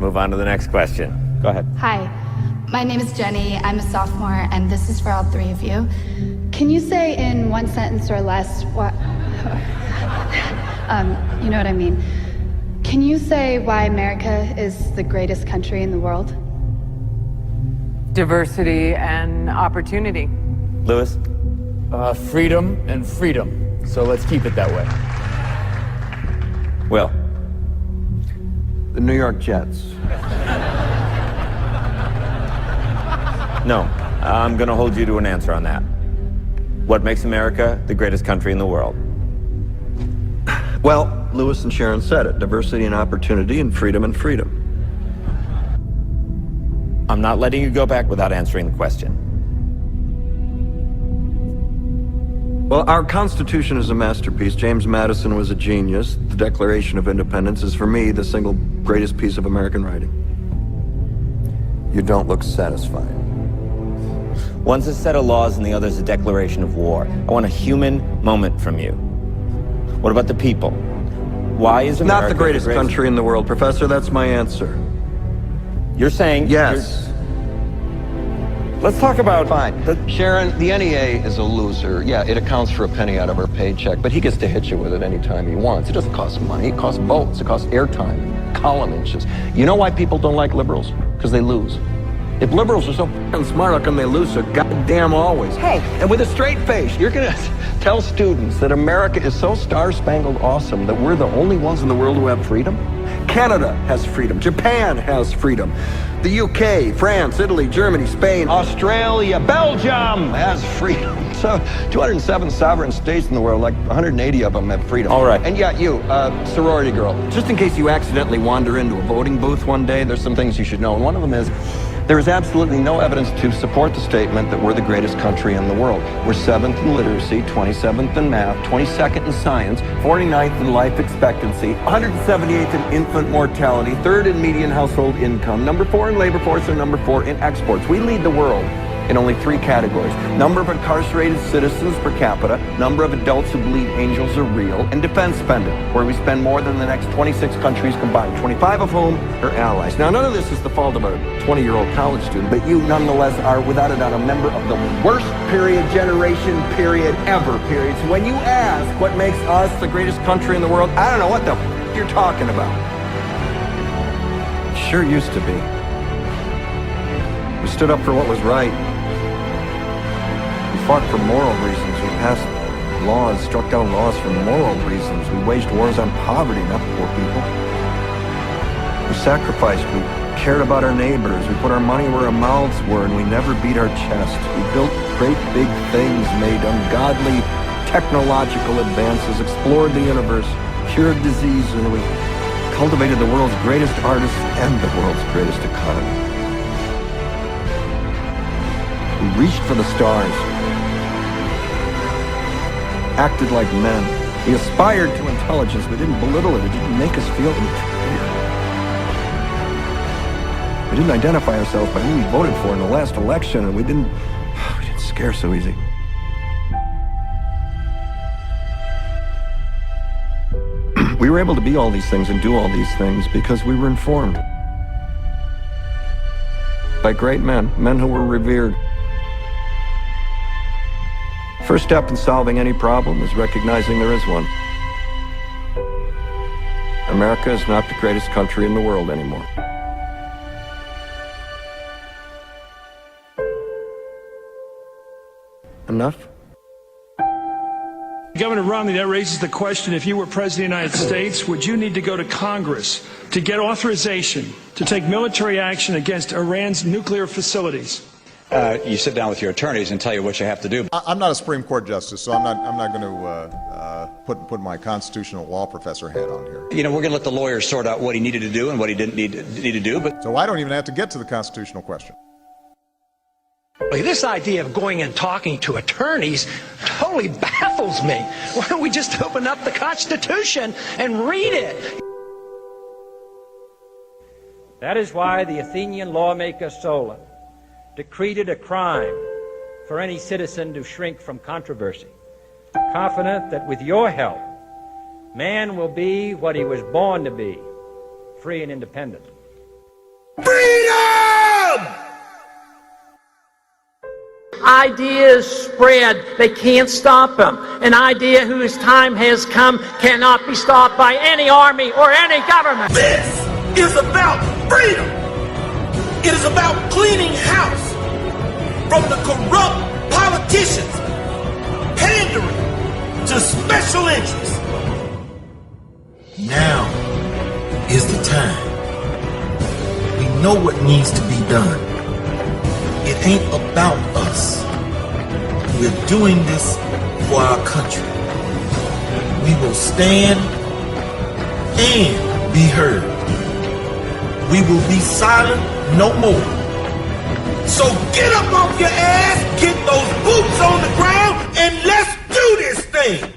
move on to the next question. Go ahead. Hi, my name is Jenny. I'm a sophomore, and this is for all three of you. Can you say in one sentence or less what... you know what I mean. Can you say why America is the greatest country in the world? Diversity and opportunity. Lewis? Freedom and freedom. So let's keep it that way. Will? The New York Jets. No, I'm going to hold you to an answer on that. What makes America the greatest country in the world? Well, Lewis and Sharon said it. Diversity and opportunity and freedom and freedom. I'm not letting you go back without answering the question. Well, our Constitution is a masterpiece. James Madison was a genius. The Declaration of Independence is, for me, the single greatest piece of American writing. You don't look satisfied. One's a set of laws and the other's a declaration of war. I want a human moment from you. What about the people? Why is America not the greatest country in the world, Professor? That's my answer. You're saying... Yes. Let's talk about... Fine. Sharon, the NEA is a loser. Yeah, it accounts for a penny out of her paycheck, but he gets to hit you with it anytime he wants. It doesn't cost money. It costs votes. It costs airtime, column inches. You know why people don't like liberals? Because they lose. If liberals are so f***ing smart, how come they lose so goddamn always? Hey, and with a straight face, you're gonna tell students that America is so star-spangled awesome that we're the only ones in the world who have freedom? Canada has freedom. Japan has freedom. The UK, France, Italy, Germany, Spain, Australia, Belgium has freedom. So 207 sovereign states in the world, like 180 of them have freedom. All right. And yet you, sorority girl, just in case you accidentally wander into a voting booth one day, there's some things you should know. And one of them is, there is absolutely no evidence to support the statement that we're the greatest country in the world. We're 7th in literacy, 27th in math, 22nd in science, 49th in life expectancy, 178th in infant mortality, 3rd in median household income, number 4 in labor force, and number 4 in exports. We lead the world in only 3 categories: number of incarcerated citizens per capita, number of adults who believe angels are real, and defense spending, where we spend more than the next 26 countries combined, 25 of whom are allies. Now, none of this is the fault of a 20-year-old college student, but you nonetheless are, without a doubt, a member of the worst generation ever. So when you ask what makes us the greatest country in the world, I don't know what the f*** you're talking about. It sure used to be. We stood up for what was right. We fought for moral reasons. We passed laws, struck down laws for moral reasons. We waged wars on poverty, not poor people. We sacrificed. We cared about our neighbors. We put our money where our mouths were, and we never beat our chest. We built great big things, made ungodly technological advances, explored the universe, cured disease, and we cultivated the world's greatest artists and the world's greatest economy. We reached for the stars, acted like men. We aspired to intelligence. We didn't belittle it. It didn't make us feel inferior. We didn't identify ourselves by who we voted for in the last election, and we didn't scare so easy. We were able to be all these things and do all these things because we were informed by great men, men who were revered. First step in solving any problem is recognizing there is one. America is not the greatest country in the world anymore. Enough? Governor Romney, that raises the question, if you were President of the United States, would you need to go to Congress to get authorization to take military action against Iran's nuclear facilities? You sit down with your attorneys and tell you what you have to do. I'm not a Supreme Court justice, so I'm not going to put my constitutional law professor hat on here. You know, we're going to let the lawyers sort out what he needed to do and what he didn't need to do. But so I don't even have to get to the constitutional question. This idea of going and talking to attorneys totally baffles me. Why don't we just open up the Constitution and read it? That is why the Athenian lawmaker Solon decreed it a crime for any citizen to shrink from controversy, confident that with your help, man will be what he was born to be, free and independent. Freedom! Ideas spread. They can't stop them. An idea whose time has come cannot be stopped by any army or any government. This is about freedom. It is about cleaning house from the corrupt politicians pandering to special interests. Now is the time. We know what needs to be done. It ain't about us. We're doing this for our country. We will stand and be heard. We will be silent no more. So get up off your ass, get those boots on the ground, and let's do this thing!